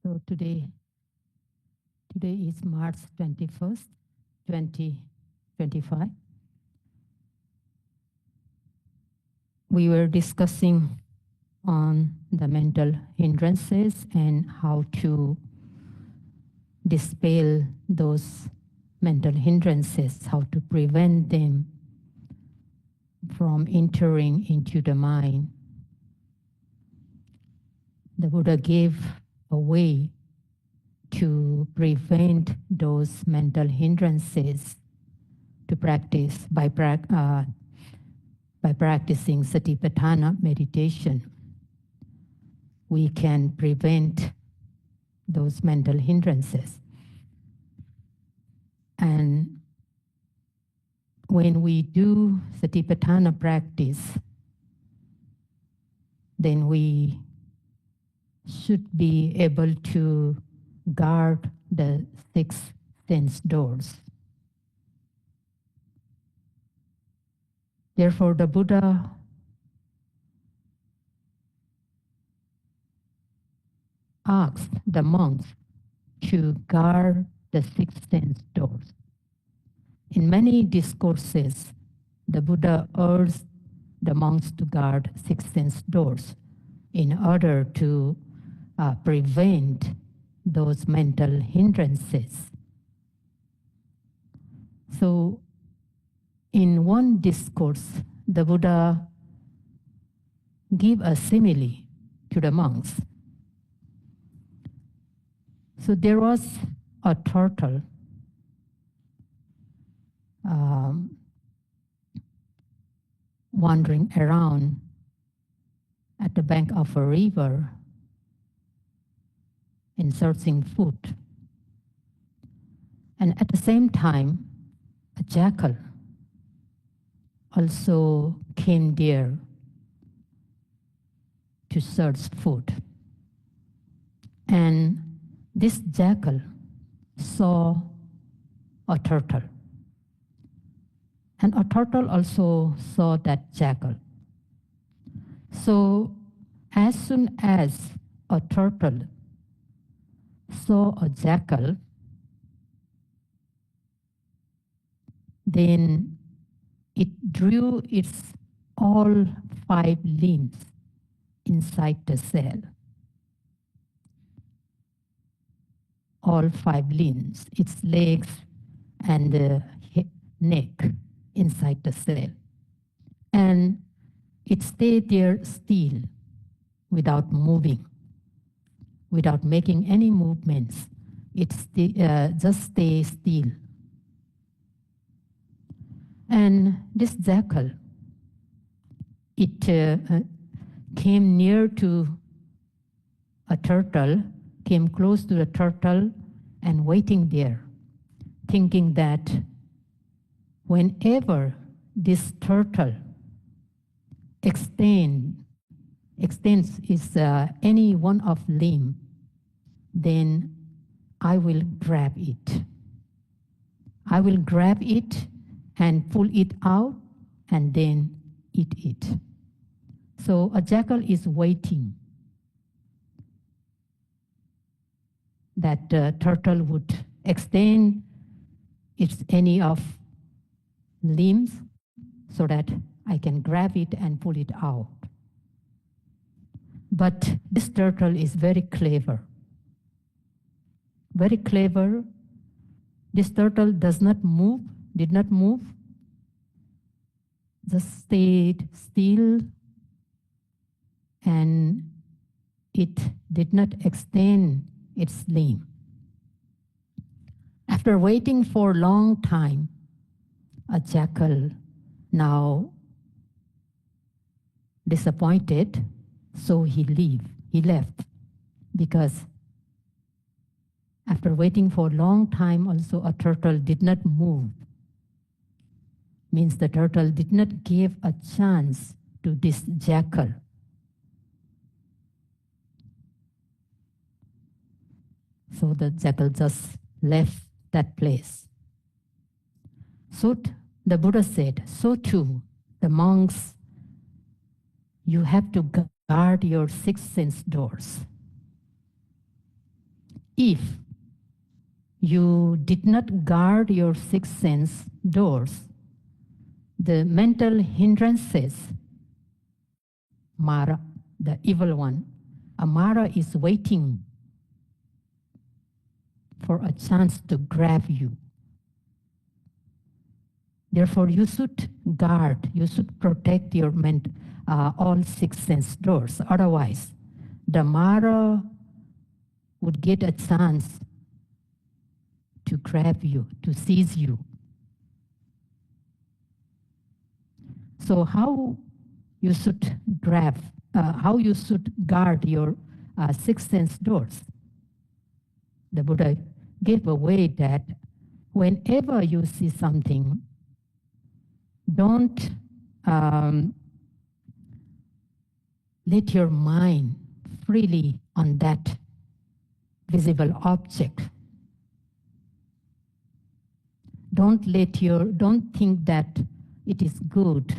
So today is March 21st, 2025. We were discussing on the mental hindrances and how to dispel those mental hindrances, how to prevent them from entering into the mind. The Buddha gave a way to prevent those mental hindrances to practice by practicing Satipatthana meditation. We can prevent those mental hindrances. And when we do Satipatthana practice, then we should be able to guard the 6 sense doors. Therefore, the Buddha asked the monks to guard the 6 sense doors. In many discourses, the Buddha urged the monks to guard 6 sense doors in order to prevent those mental hindrances. So, in one discourse, the Buddha gave a simile to the monks. So there was a turtle wandering around at the bank of a river in searching food. And at the same time, a jackal also came there to search food. And this jackal saw a turtle. And a turtle also saw that jackal. So as soon as a turtle saw a jackal, then it drew its all 5 limbs inside the cell. All 5 limbs, its legs and the neck inside the cell. And it stayed there still without moving, without making any movements. It just stayed still. And this jackal, it came near to a turtle, came close to the turtle and waiting there, thinking that whenever this turtle extends any one of limb, then I will grab it. I will grab it and pull it out and then eat it. So a jackal is waiting that the turtle would extend any of limbs so that I can grab it and pull it out. But this turtle is very clever. Very clever. This turtle did not move, just stayed still, and it did not extend its limb. After waiting for a long time, a jackal, now disappointed, so he left, because after waiting for a long time also a turtle did not move. Means the turtle did not give a chance to this jackal. So the jackal just left that place. So the Buddha said, so too, the monks, you have to guard your 6 sense doors. if you did not guard your sixth sense doors, the mental hindrances, Mara, the evil one, Amara is waiting for a chance to grab you. Therefore, you should guard, you should protect your all six sense doors. Otherwise, the Mara would get a chance to grab you, to seize you. So how you should how you should guard your six sense doors? The Buddha gave a way that whenever you see something, don't let your mind freely on that visible object. Don't think that it is good.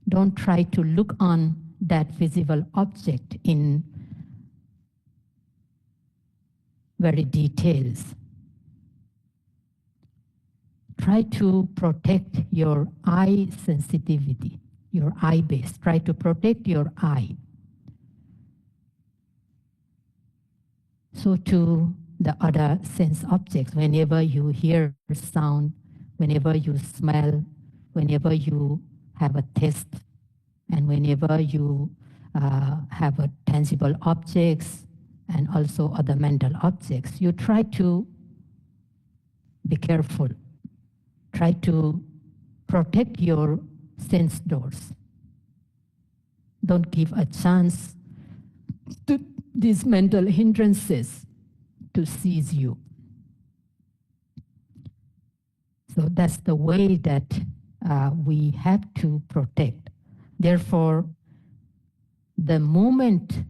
Don't try to look on that visible object in very details. Try to protect your eye sensitivity, your eye base. Try to protect your eye. So to the other sense objects, whenever you hear sound, whenever you smell, whenever you have a taste, and whenever you have a tangible objects and also other mental objects, you try to be careful. Try to protect your sense doors. Don't give a chance to these mental hindrances to seize you. So that's the way that we have to protect. Therefore, the moment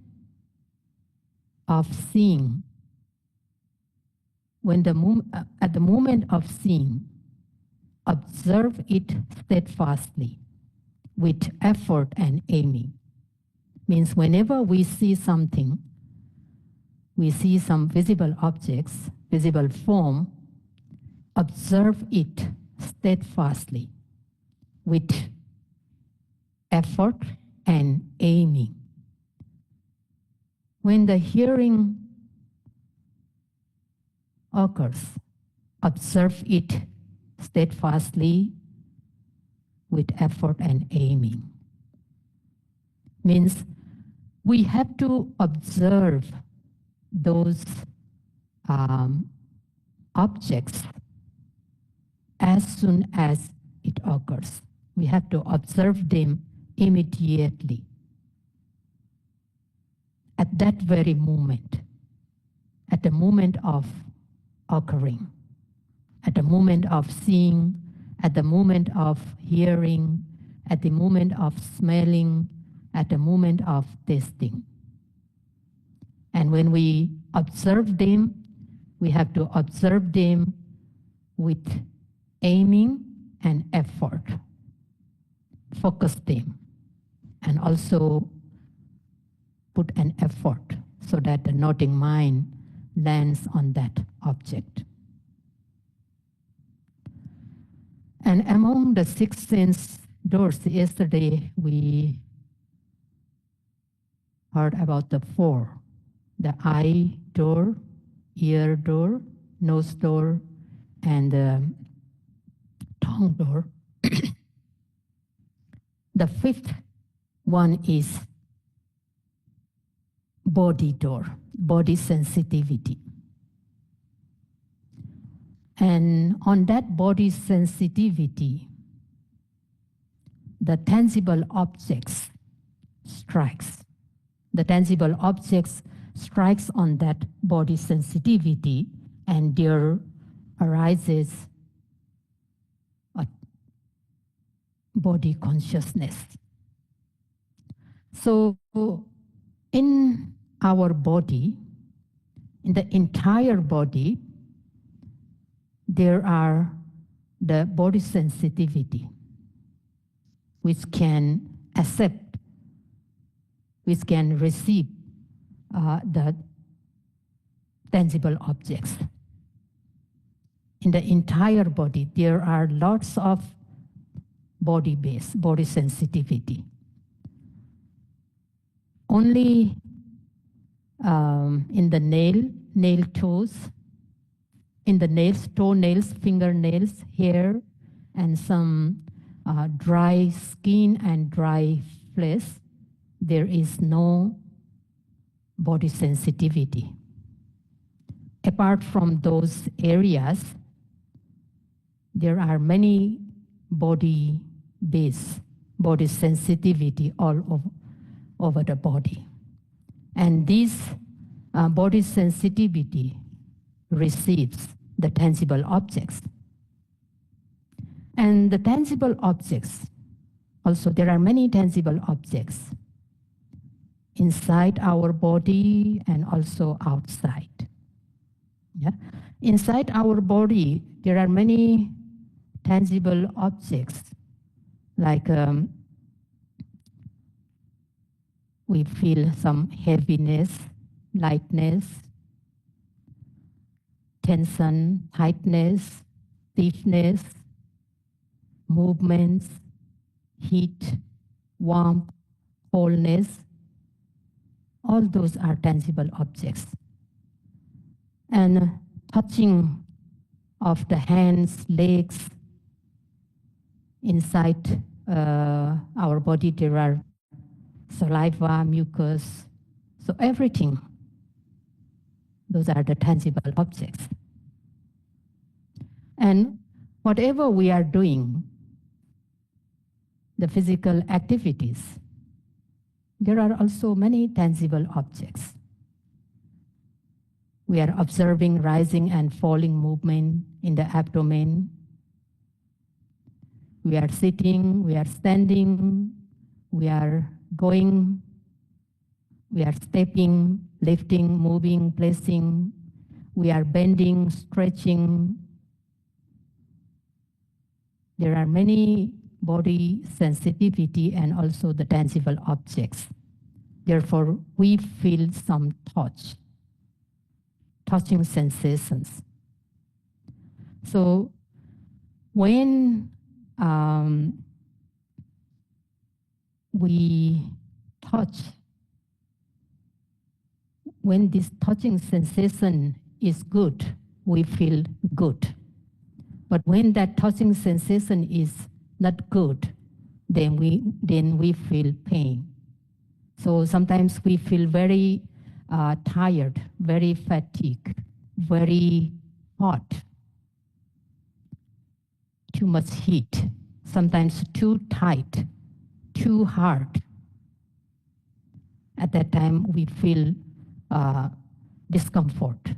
of seeing, at the moment of seeing, observe it steadfastly with effort and aiming. Means whenever we see something, we see some visible objects, visible form, observe it steadfastly with effort and aiming. When the hearing occurs, observe it steadfastly with effort and aiming. Means we have to observe those objects as soon as it occurs. We have to observe them immediately. At that very moment, at the moment of occurring, at the moment of seeing, at the moment of hearing, at the moment of smelling, at the moment of tasting. And when we observe them, we have to observe them with aiming and effort. Focus them and also put an effort so that the noting mind lands on that object. And among the six sense doors, yesterday we heard about the four: the eye door, ear door, nose door, and the tongue door. The fifth one is body door, body sensitivity. And on that body sensitivity, the tangible objects strikes. The tangible objects strikes on that body sensitivity, and there arises a body consciousness. So in our body, in the entire body, there are the body sensitivity, which can accept, which can receive the tangible objects. In the entire body, there are lots of body base, body sensitivity. Only in the nail toes, in the nails, toenails, fingernails, hair, and some dry skin and dry flesh, there is no body sensitivity. Apart from those areas, there are many body base, body sensitivity all over the body. And this body sensitivity receives the tangible objects. And the tangible objects, also there are many tangible objects inside our body and also outside. Yeah? Inside our body, there are many tangible objects, like we feel some heaviness, lightness, tension, tightness, stiffness, movements, heat, warmth, coldness. All those are tangible objects. And touching of the hands, legs, inside our body there are saliva, mucus, so everything. Those are the tangible objects. And whatever we are doing, the physical activities, there are also many tangible objects. We are observing rising and falling movement in the abdomen. We are sitting, we are standing, we are going, we are stepping, lifting, moving, placing, we are bending, stretching. There are many body sensitivity and also the tangible objects. Therefore, we feel some touching sensations. So when we touch, when this touching sensation is good, we feel good. But when that touching sensation is not good, then we feel pain. So sometimes we feel very tired, very fatigued, very hot, too much heat, sometimes too tight, too hard. At that time, we feel discomfort,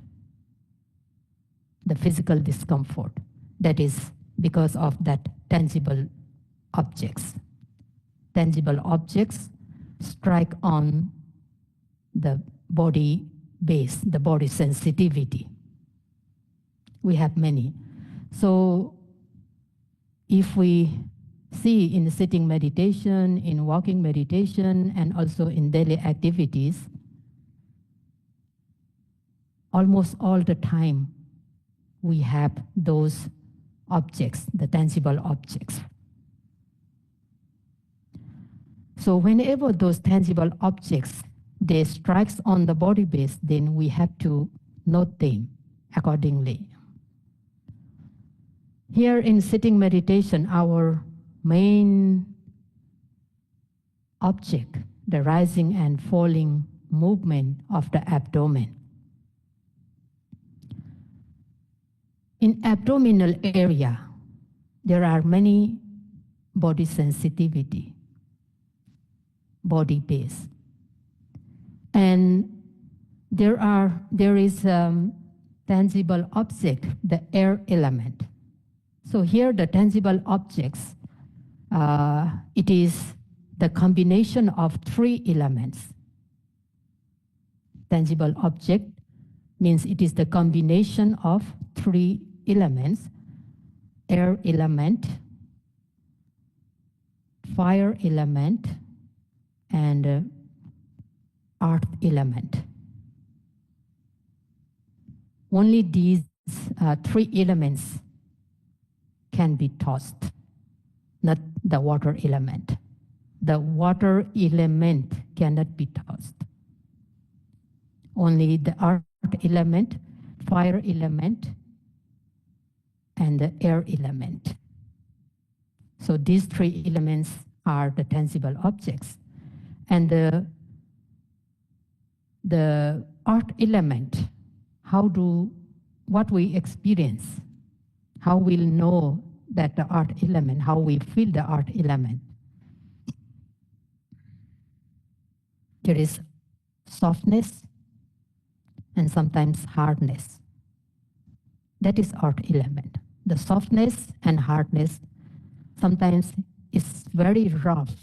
the physical discomfort. That is because of that tangible objects. Tangible objects strike on the body base, the body sensitivity. We have many. So if we see in sitting meditation, in walking meditation, and also in daily activities, almost all the time we have those objects, the tangible objects. So whenever those tangible objects, they strikes on the body base, then we have to note them accordingly. Here in sitting meditation, our main object, the rising and falling movement of the abdomen. In abdominal area, there are many body sensitivity, body base. And there is tangible object, the air element. So here the tangible objects, it is the combination of three elements. Tangible object means it is the combination of three elements: air element, fire element, and earth element. only these three elements can be tossed, not the water element. The water element cannot be tossed. Only the earth element, fire element, and the air element. So these three elements are the tangible objects. And the earth element, what we experience, how we'll know that the earth element, how we feel the earth element. There is softness and sometimes hardness. That is earth element. The softness and hardness sometimes is very rough,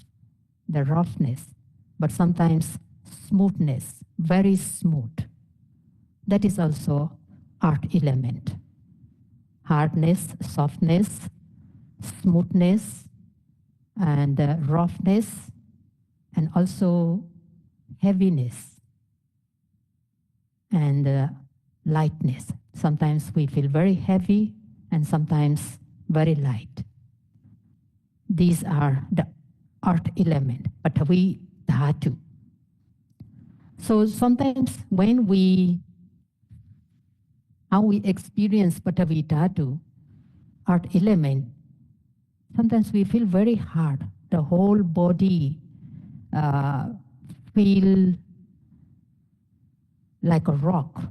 the roughness, but sometimes smoothness, very smooth. That is also earth element. Hardness, softness, smoothness, and roughness, and also heaviness and lightness. Sometimes we feel very heavy and sometimes very light. These are the earth element, Patavi Dhatu. So sometimes how we experience Patavi Dhatu, earth element, sometimes we feel very hard. The whole body feel like a rock,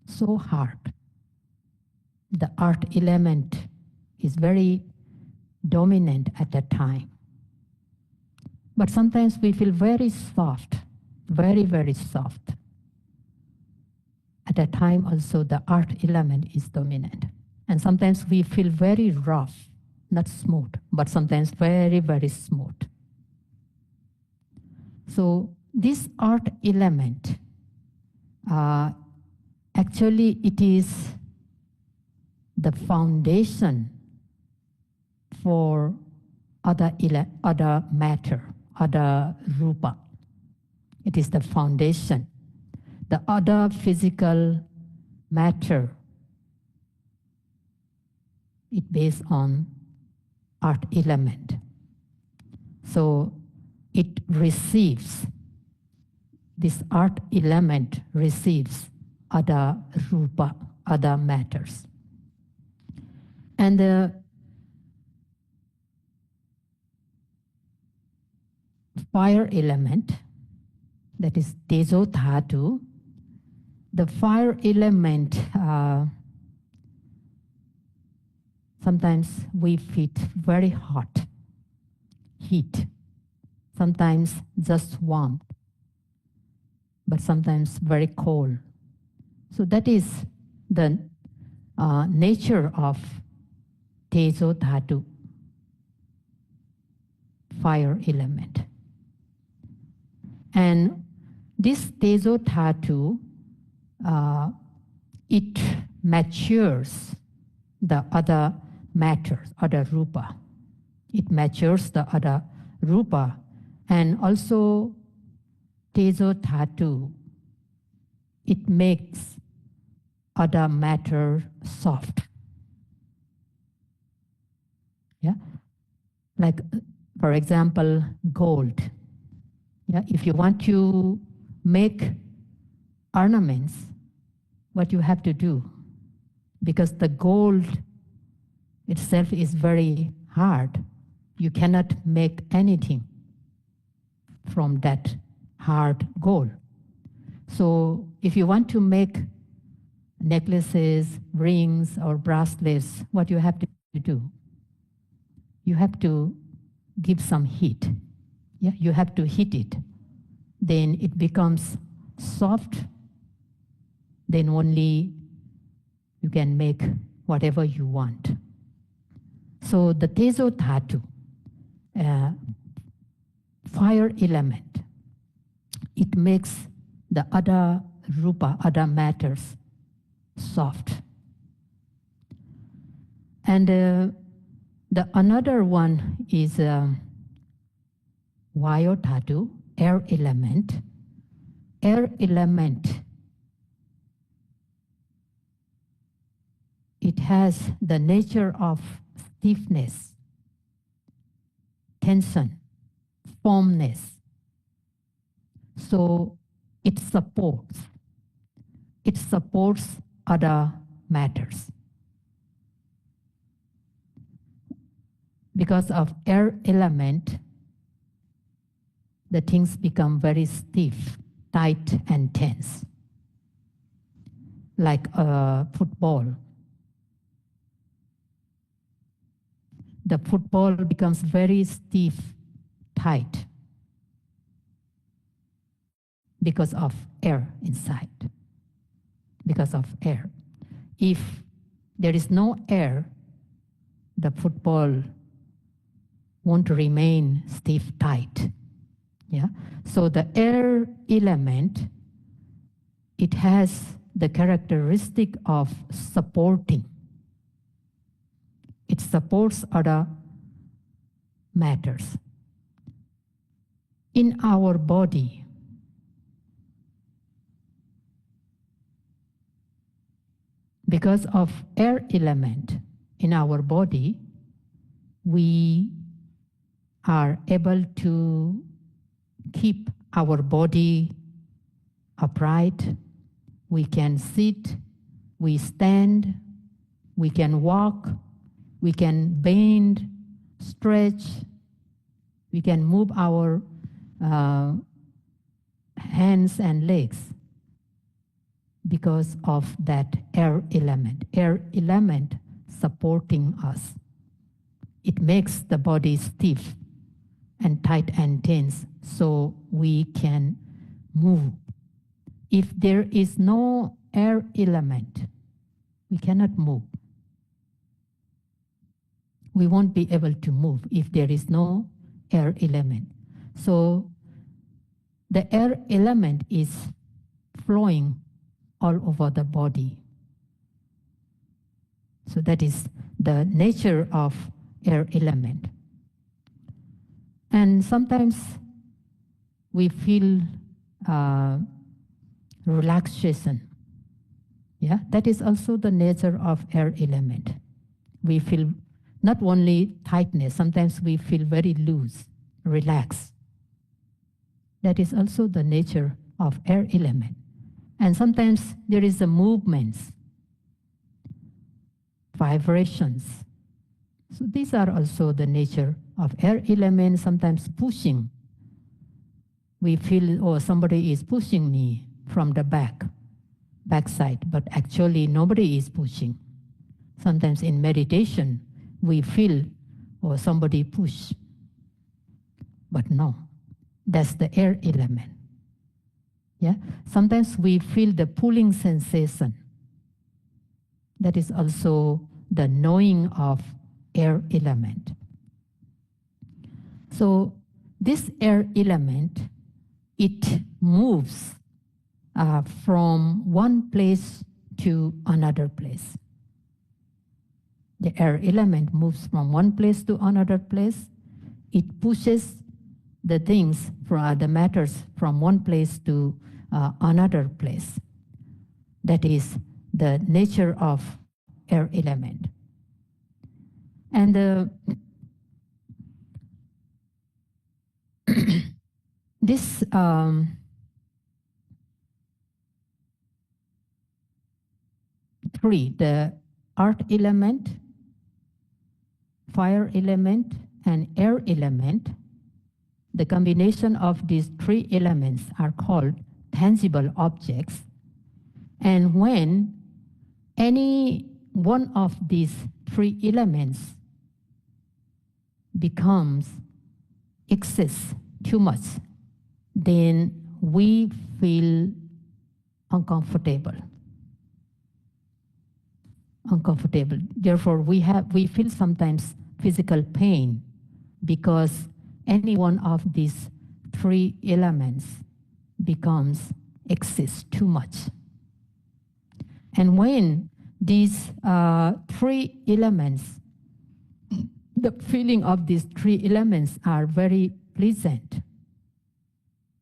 so hard. The earth element is very dominant at that time. But sometimes we feel very soft, very, very soft. At that time also the earth element is dominant. And sometimes we feel very rough, not smooth, but sometimes very, very smooth. So this earth element, actually it is the foundation for other matter, other rupa. It is the foundation. The other physical matter, it based on earth element. So it receives, this earth element receives other rupa, other matters. And the fire element, that is Tejo Dhatu, the fire element, sometimes we feel very hot, heat, sometimes just warmth, but sometimes very cold. So that is the nature of Tejo Dhatu, fire element. And this Tejo Dhatu, it matures the other matters, other rupa. It matures the other rupa. And also Tejo Dhatu, it makes other matter soft. Yeah, like for example, gold. Yeah, if you want to make ornaments, what you have to do, because the gold itself is very hard, you cannot make anything from that hard gold. So if you want to make necklaces, rings, or bracelets, what you have to do? You have to give some heat. Yeah, you have to heat it. Then it becomes soft. Then only you can make whatever you want. So the Tejo Dhatu, fire element, it makes the other rupa, other matters, soft. And the another one is Vayu Dhatu, air element. Air element, it has the nature of stiffness, tension, firmness. So it supports other matters. Because of air element, the things become very stiff, tight, and tense, like a football. The football becomes very stiff, tight, because of air inside, because of air. If there is no air, the football won't remain stiff, tight. Yeah. So the air element, it has the characteristic of supporting. It supports other matters. In our body, because of air element in our body, we are able to keep our body upright. We can sit, we stand, we can walk, we can bend, stretch, we can move our hands and legs because of that air element supporting us. It makes the body stiff and tight and tense so we can move. If there is no air element, we cannot move. We won't be able to move if there is no air element. So the air element is flowing all over the body. So that is the nature of air element. And sometimes we feel relaxation. Yeah, that is also the nature of air element. We feel not only tightness, sometimes we feel very loose, relaxed. That is also the nature of air element. And sometimes there is a movements, vibrations. So these are also the nature of air element, sometimes pushing. We feel, oh, somebody is pushing me from the backside, but actually nobody is pushing. Sometimes in meditation, we feel, oh, somebody push. But no, that's the air element. Yeah. Sometimes we feel the pulling sensation. That is also the knowing of air element. So this air element, it moves from one place to another place. The air element moves from one place to another place. It pushes the things, the matters, from one place to another place. That is the nature of air element. And this three, the earth element, fire element, and air element, the combination of these three elements are called tangible objects. And when any one of these three elements becomes excess, too much, then we feel uncomfortable. Therefore, we feel sometimes physical pain because any one of these three elements becomes excess, too much. And when these three elements, the feeling of these three elements are very pleasant,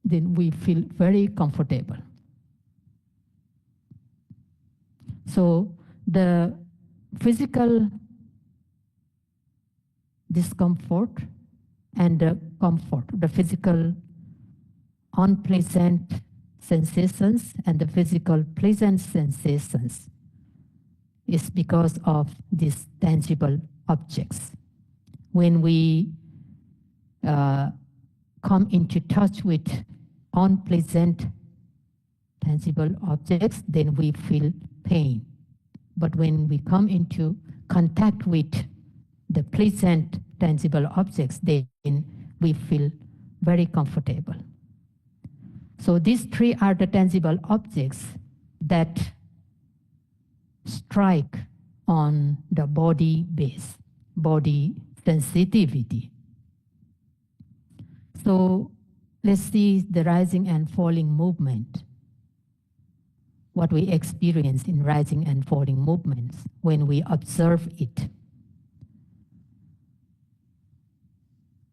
then we feel very comfortable. So the physical discomfort and the comfort, the physical unpleasant sensations and the physical pleasant sensations is because of these tangible objects. When we come into touch with unpleasant tangible objects, then we feel pain. But when we come into contact with the pleasant tangible objects, then we feel very comfortable. So these three are the tangible objects that strike on the body base, body sensitivity. So let's see the rising and falling movement, what we experience in rising and falling movements when we observe it.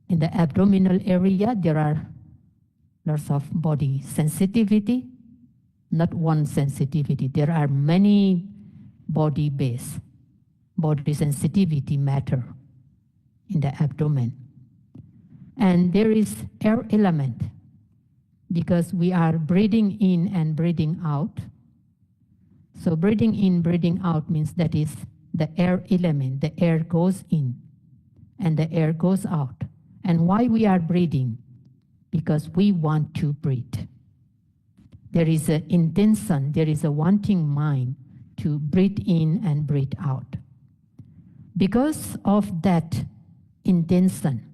In the abdominal area, there are lots of body sensitivity, not one sensitivity. There are many body base, body sensitivity matter in the abdomen. And there is air element because we are breathing in and breathing out. So breathing in, breathing out means that is the air element. The air goes in and the air goes out. And why we are breathing? Because we want to breathe. There is an intention, there is a wanting mind to breathe in and breathe out. Because of that intention,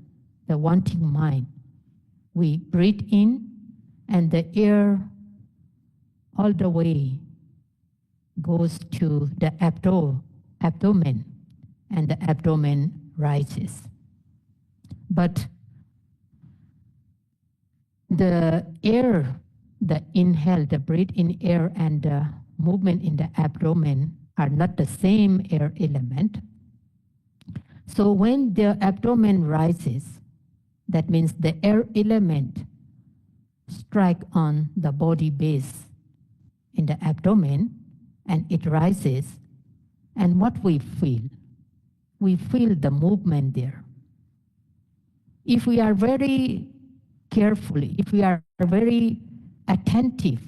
the wanting mind, we breathe in and the air all the way goes to the abdomen and the abdomen rises. But the air, the inhale, the breathe in air and the movement in the abdomen are not the same air element. So when the abdomen rises, that means the air element strike on the body base in the abdomen and it rises. And what we feel the movement there. If we are very carefully, if we are very attentive,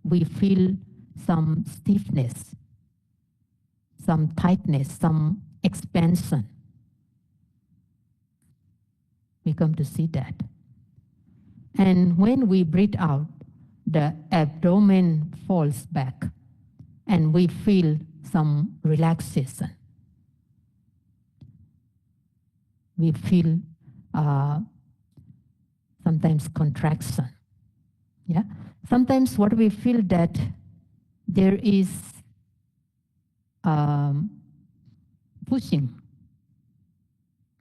we feel some stiffness, some tightness, some expansion. We come to see that. And when we breathe out, the abdomen falls back and we feel some relaxation. We feel sometimes contraction. Yeah. Sometimes what we feel that there is pushing.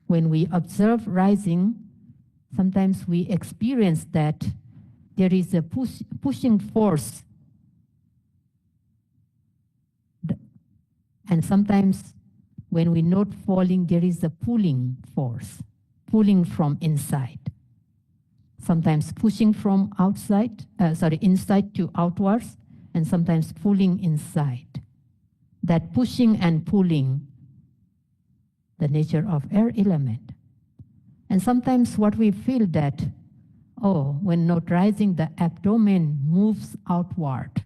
When we observe rising, sometimes we experience that there is a pushing force. And sometimes when we note falling, there is a pulling force, pulling from inside. Sometimes pushing from inside to outwards, and sometimes pulling inside. That pushing and pulling, the nature of air element. And sometimes what we feel that, when not rising, the abdomen moves outward.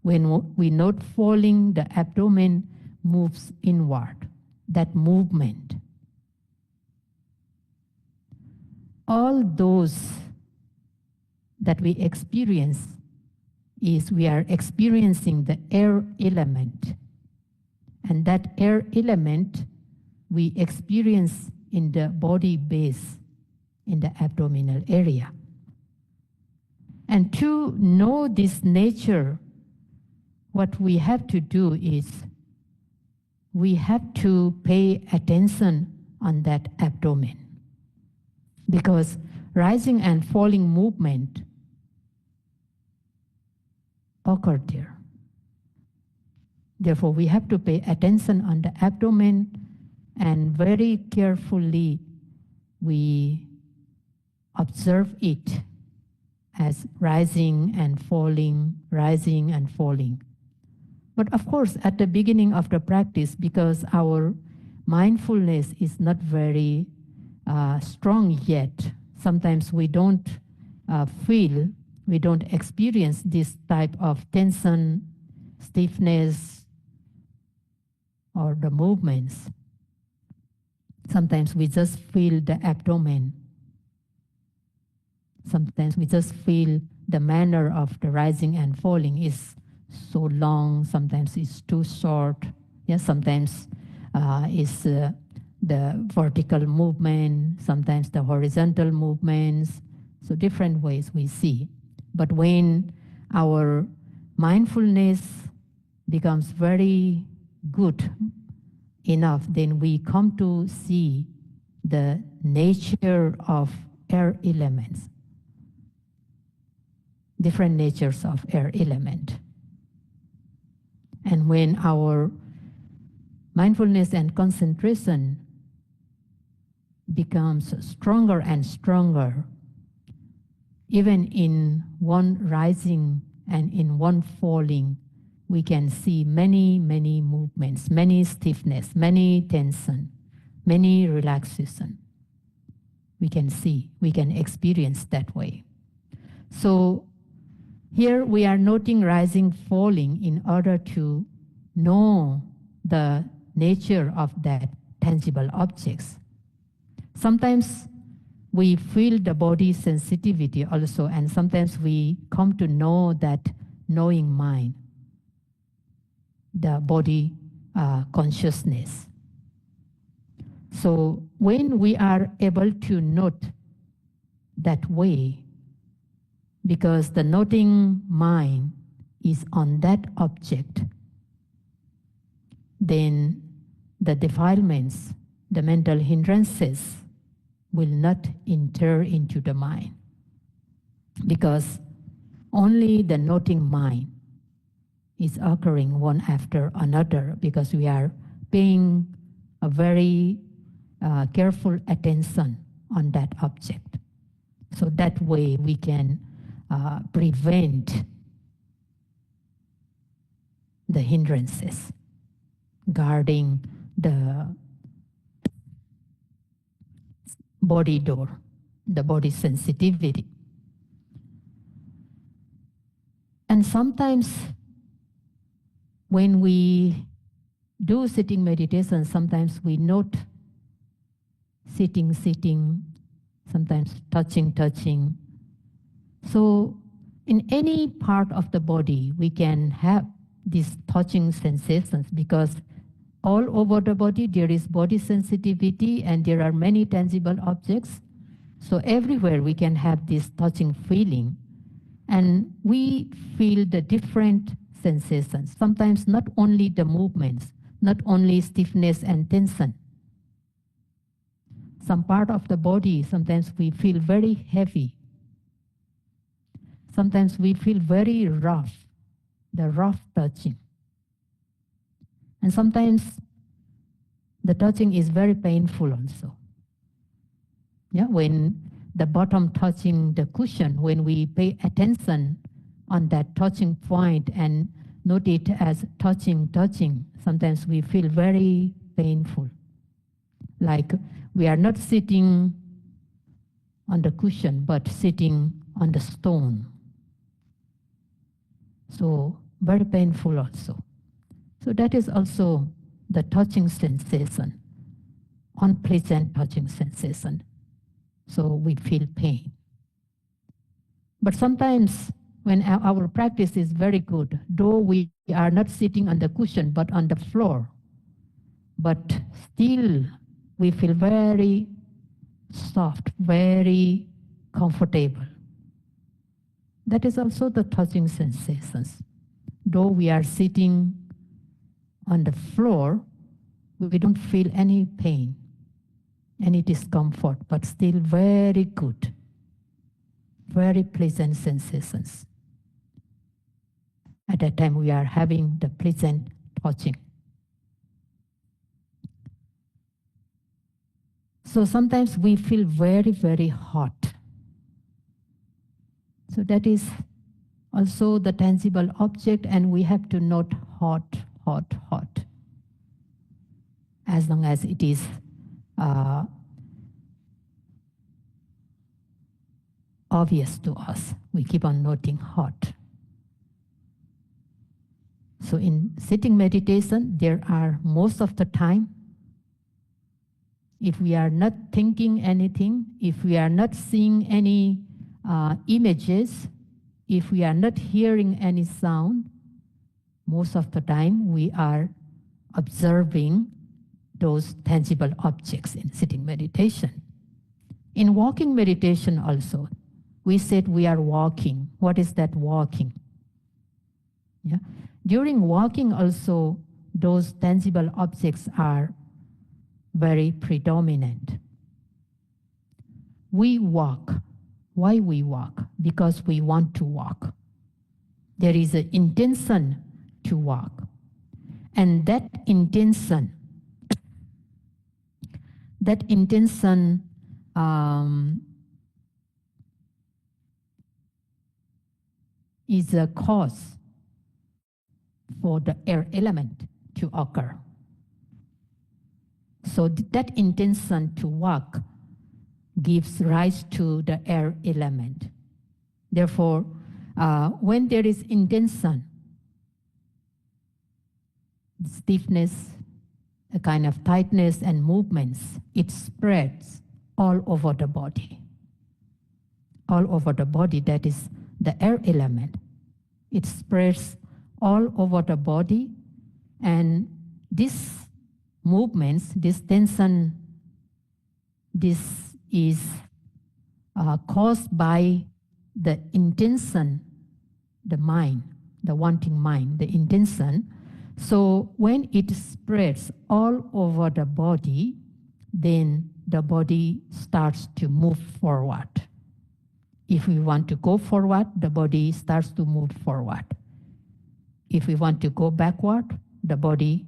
When we note falling, the abdomen moves inward. That movement. All those that we experience is we are experiencing the air element. And that air element we experience in the body base, in the abdominal area. And to know this nature, what we have to do is we have to pay attention on that abdomen. Because rising and falling movement occur there. Therefore, we have to pay attention on the abdomen and very carefully we observe it as rising and falling, rising and falling. But of course, at the beginning of the practice, because our mindfulness is not very strong yet, sometimes we don't feel, we don't experience this type of tension, stiffness, or the movements. Sometimes we just feel the abdomen. Sometimes we just feel the manner of the rising and falling is so long, sometimes it's too short. Yeah, sometimes it's the vertical movement, sometimes the horizontal movements. So different ways we see. But when our mindfulness becomes very good enough, then we come to see the nature of air elements, different natures of air element. And when our mindfulness and concentration becomes stronger and stronger, even in one rising and in one falling, we can see many, many movements, many stiffness, many tension, many relaxation. We can see, we can experience that way. So here we are noting rising, falling in order to know the nature of that tangible objects. Sometimes we feel the body sensitivity also, and sometimes we come to know that knowing mind, the body consciousness. So when we are able to note that way, because the noting mind is on that object, then the defilements, the mental hindrances will not enter into the mind, because only the noting mind is occurring one after another, because we are paying a very careful attention on that object. So that way we can prevent the hindrances, guarding the body door, the body sensitivity. And sometimes when we do sitting meditation, sometimes we note sitting, sometimes touching. So in any part of the body, we can have these touching sensations, because all over the body there is body sensitivity and there are many tangible objects. So everywhere we can have this touching feeling, and we feel the different sensations. Sometimes not only the movements, not only stiffness and tension. Some part of the body, sometimes we feel very heavy. Sometimes we feel very rough, the rough touching. And sometimes the touching is very painful also. Yeah, when the bottom touching the cushion, when we pay attention on that touching point and note it as touching, sometimes we feel very painful. Like we are not sitting on the cushion, but sitting on the stone. So very painful also. So that is also the touching sensation, unpleasant touching sensation. So we feel pain. But sometimes when our practice is very good, though we are not sitting on the cushion but on the floor, but still we feel very soft, very comfortable. That is also the touching sensations. Though we are sitting on the floor, we don't feel any pain, any discomfort, but still very good, very pleasant sensations. At that time, we are having the pleasant touching. So sometimes we feel very, very hot. So that is also the tangible object, and we have to note hot, hot, hot. As long as it is obvious to us, we keep on noting hot. So in sitting meditation, there are most of the time, if we are not thinking anything, if we are not seeing any images, if we are not hearing any sound, most of the time we are observing those tangible objects in sitting meditation. In walking meditation also, we said we are walking. What is that walking? Yeah. During walking also, those tangible objects are very predominant. We walk. Why we walk? Because we want to walk. There is an intention to walk. And that intention is a cause for the air element to occur. So that intention to walk gives rise to the air element. Therefore, when there is intention, stiffness, a kind of tightness and movements, it spreads all over the body. All over the body, that is the air element. It spreads all over the body, and these movements, this tension, this is caused by the intention, the mind, the wanting mind, the intention. So when it spreads all over the body, then the body starts to move forward. If we want to go forward, the body starts to move forward. If we want to go backward, the body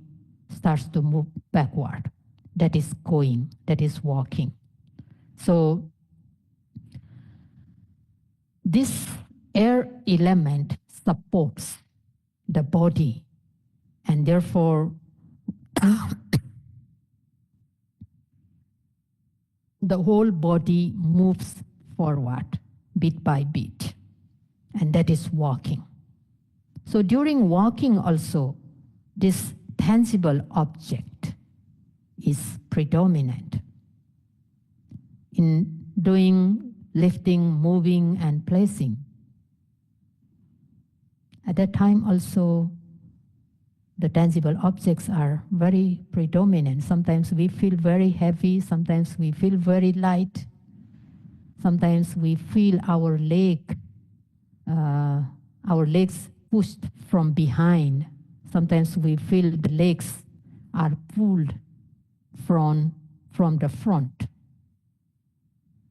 starts to move backward. That is going, that is walking. So this air element supports the body, and therefore the whole body moves forward bit by bit, and that is walking. So during walking also, this tangible object is predominant. In doing lifting, moving, and placing, at that time also the tangible objects are very predominant. Sometimes we feel very heavy, sometimes we feel very light, sometimes we feel our legs pushed from behind. Sometimes we feel the legs are pulled from the front.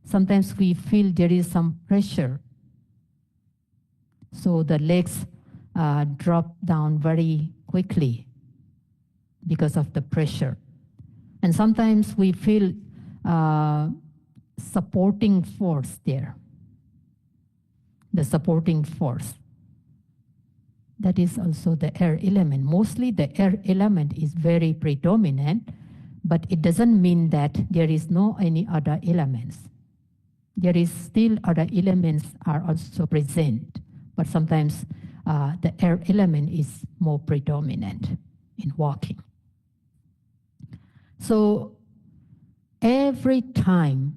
Sometimes we feel there is some pressure. So the legs drop down very quickly because of the pressure. And sometimes we feel supporting force there. The supporting force. That is also the air element. Mostly the air element is very predominant, but it doesn't mean that there is no any other elements. There is still other elements are also present, but sometimes the air element is more predominant in walking. So every time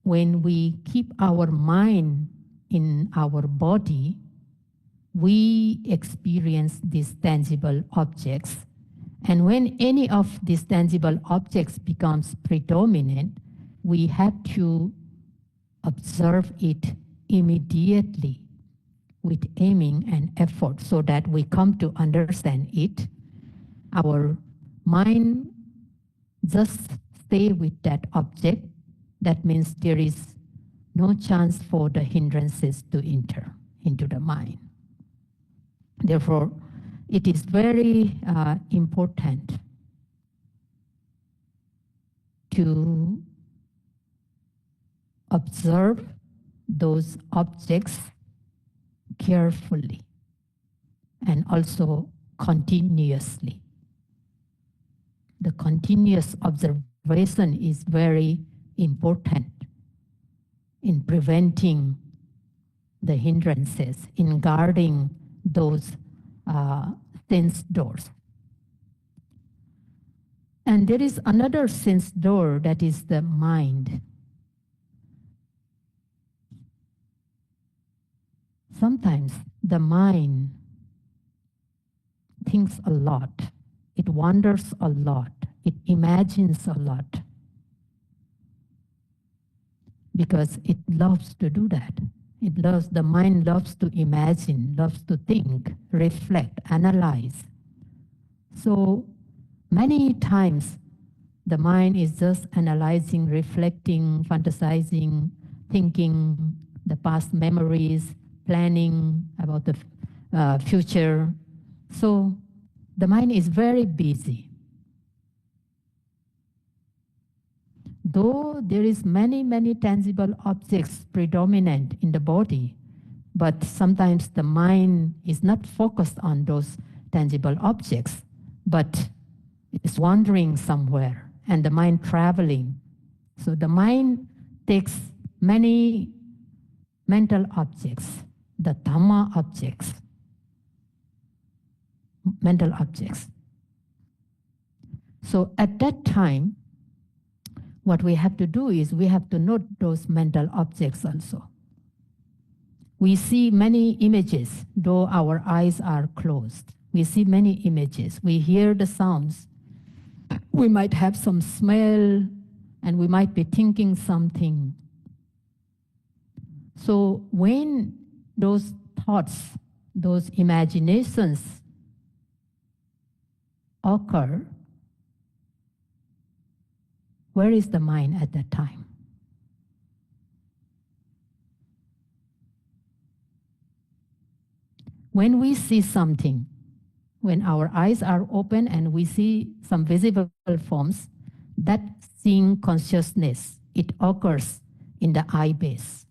when we keep our mind in our body, we experience these tangible objects. And when any of these tangible objects becomes predominant, we have to observe it immediately with aiming and effort so that we come to understand it. Our mind just stay with that object. That means there is no chance for the hindrances to enter into the mind. Therefore, it is very important to observe those objects carefully, and also continuously. The continuous observation is very important in preventing the hindrances, in guarding those sense doors. And there is another sense door that is the mind. Sometimes the mind thinks a lot, it wonders a lot, it imagines a lot, because it loves to do that. The mind loves to imagine, loves to think, reflect, analyze. So many times the mind is just analyzing, reflecting, fantasizing, thinking the past memories, planning about the future. So the mind is very busy. Though there is many tangible objects predominant in the body, but sometimes the mind is not focused on those tangible objects, but it's wandering somewhere, and the mind traveling. So the mind takes many mental objects, the Dhamma objects, mental objects. So at that time, what we have to do is we have to note those mental objects also. We see many images, though our eyes are closed. We see many images. We hear the sounds. We might have some smell, and we might be thinking something. So when those thoughts, those imaginations occur, where is the mind at that time? When we see something, when our eyes are open and we see some visible forms, that seeing consciousness, it occurs in the eye base,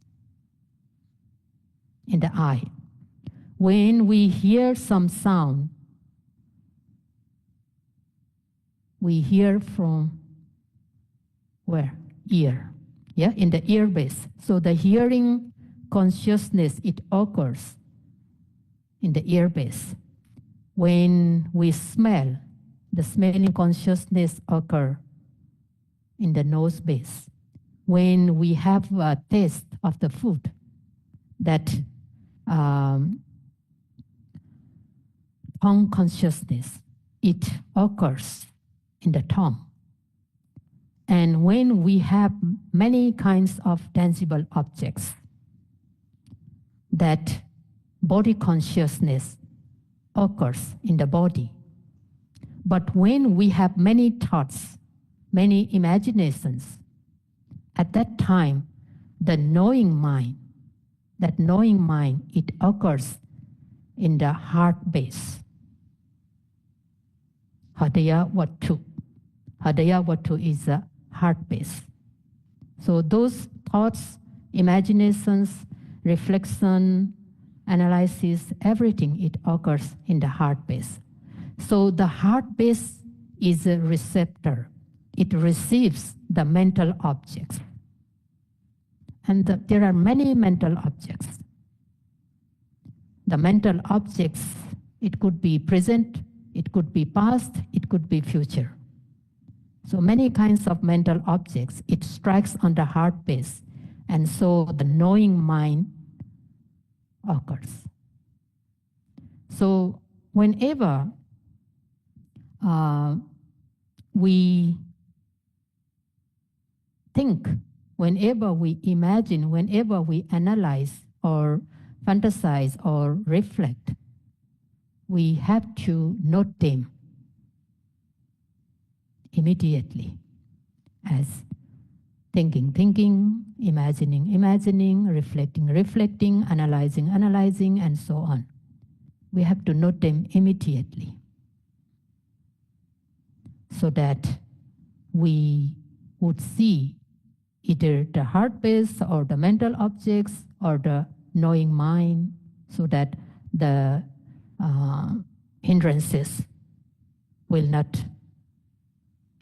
in the eye. When we hear some sound, we hear from where? Ear. Yeah, in the ear base. So the hearing consciousness, it occurs in the ear base. When we smell, the smelling consciousness occurs in the nose base. When we have a taste of the food, that tongue consciousness, it occurs in the tongue. And when we have many kinds of tangible objects, that body consciousness occurs in the body. But when we have many thoughts, many imaginations, at that time, the knowing mind, that knowing mind, it occurs in the heart base. Hadaya Vatu. Hadaya Vatu is a heart base. So those thoughts, imaginations, reflection, analysis, everything, it occurs in the heart base. So the heart base is a receptor. It receives the mental objects. And there are many mental objects. The mental objects, it could be present, it could be past, it could be future. So many kinds of mental objects, it strikes on the heart base. And so the knowing mind occurs. So whenever we think, whenever we imagine, whenever we analyze or fantasize or reflect, we have to note them immediately as thinking, imagining, reflecting, analyzing, and so on. We have to note them immediately so that we would see either the heart base or the mental objects or the knowing mind so that the hindrances will not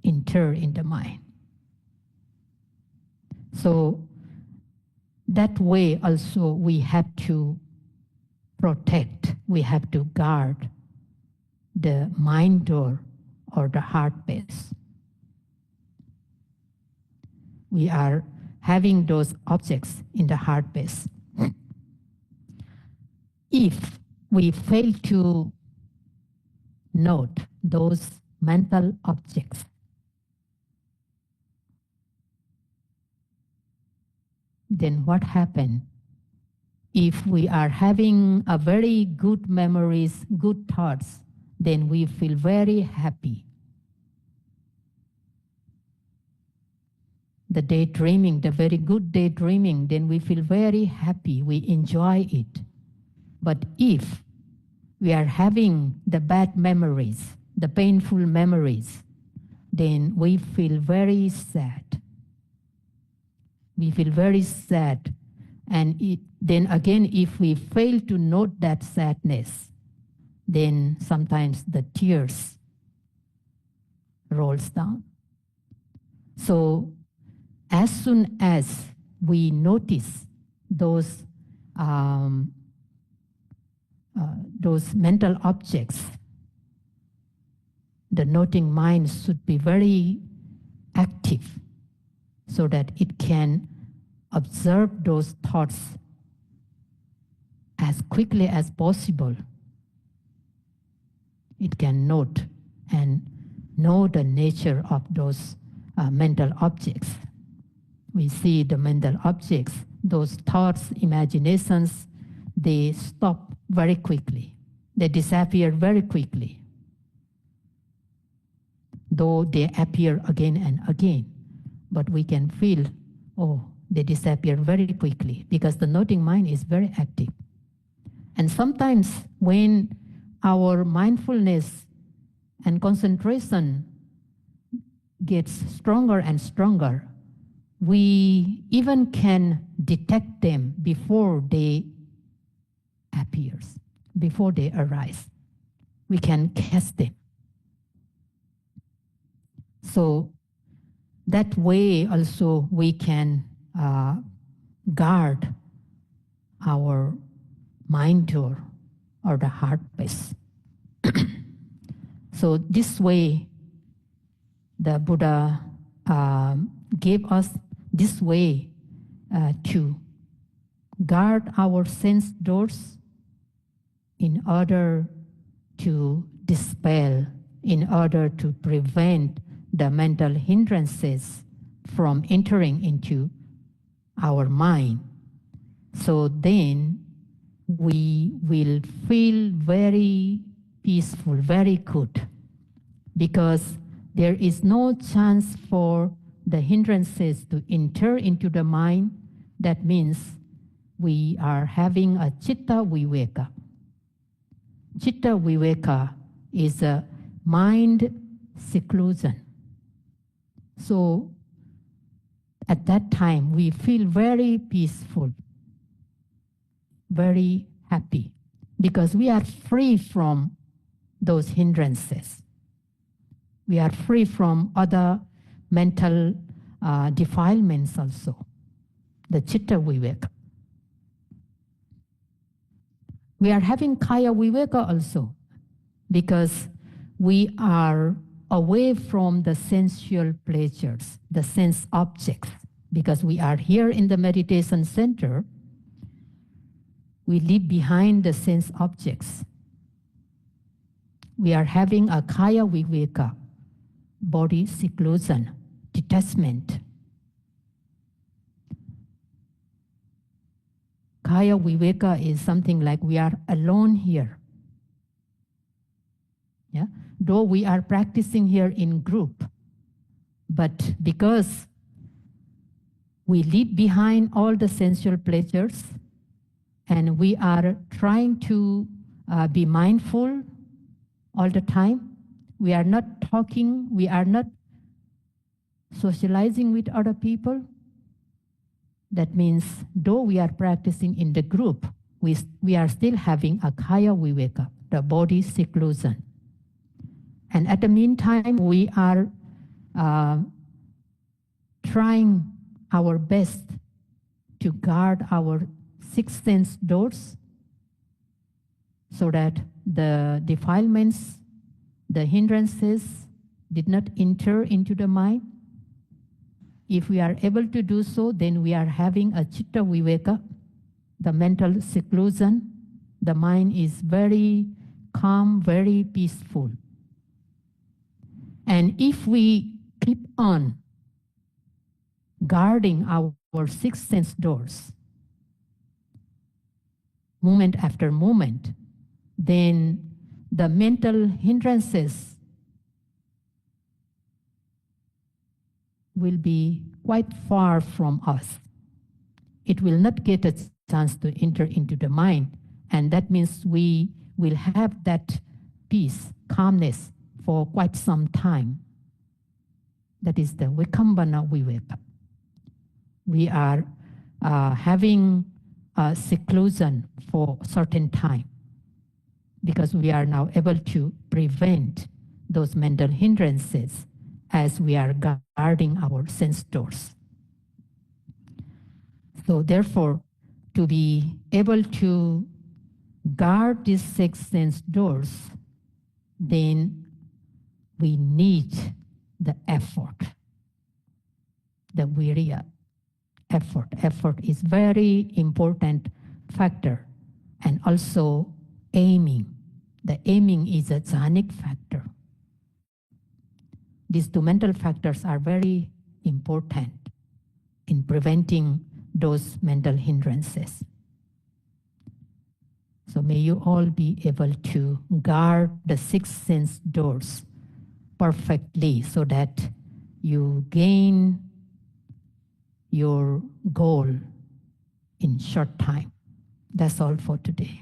enter in the mind. So that way also we have to protect, we have to guard the mind door or the heart base. We are having those objects in the heart base. If we fail to note those mental objects, then what happens? If we are having a very good memories, good thoughts, then we feel very happy. The daydreaming, the very good daydreaming, then we feel very happy, we enjoy it. But if we are having the bad memories, the painful memories, then we feel very sad. We feel very sad. And then again, if we fail to note that sadness, then sometimes the tears rolls down. So as soon as we notice those mental objects, the noting mind should be very active so that it can observe those thoughts as quickly as possible. It can note and know the nature of those mental objects. We see the mental objects, those thoughts, imaginations, they stop very quickly. They disappear very quickly, though they appear again and again. But we can feel, oh, they disappear very quickly because the noting mind is very active. And sometimes when our mindfulness and concentration gets stronger and stronger, we even can detect them before they appear, before they arise. We can catch them. So that way also we can guard our mind door or the heart base. So this way, the Buddha gave us this way to guard our sense doors in order to dispel, in order to prevent the mental hindrances from entering into our mind. So then we will feel very peaceful, very good, because there is no chance for the hindrances to enter into the mind. That means we are having a citta viveka. Citta viveka is a mind seclusion. So at that time, we feel very peaceful, very happy, because we are free from those hindrances. We are free from other mental defilements also, the citta viveka. We are having kaya viveka also, because we are away from the sensual pleasures, the sense objects. Because we are here in the meditation center, we leave behind the sense objects. We are having a kaya viveka, body seclusion, detachment. Kaya viveka is something like we are alone here. Yeah? Though we are practicing here in group, but because we leave behind all the sensual pleasures and we are trying to be mindful all the time, we are not talking, we are not socializing with other people. That means though we are practicing in the group, we are still having a kaya viveka, the body seclusion. And at the meantime, we are trying our best to guard our sixth sense doors so that the defilements, the hindrances did not enter into the mind. If we are able to do so, then we are having a chitta viveka, the mental seclusion. The mind is very calm, very peaceful. And if we keep on guarding our sixth sense doors, moment after moment, then the mental hindrances will be quite far from us. It will not get a chance to enter into the mind, and that means we will have that peace, calmness for quite some time. That is the Vikambana Viveka. We are having a seclusion for a certain time because we are now able to prevent those mental hindrances as we are guarding our sense doors. So therefore, to be able to guard these six sense doors, then we need the effort, the virya, effort. Effort is very important factor, and also aiming. The aiming is a jhanic factor. These two mental factors are very important in preventing those mental hindrances. So may you all be able to guard the six sense doors perfectly so that you gain your goal in short time. That's all for today.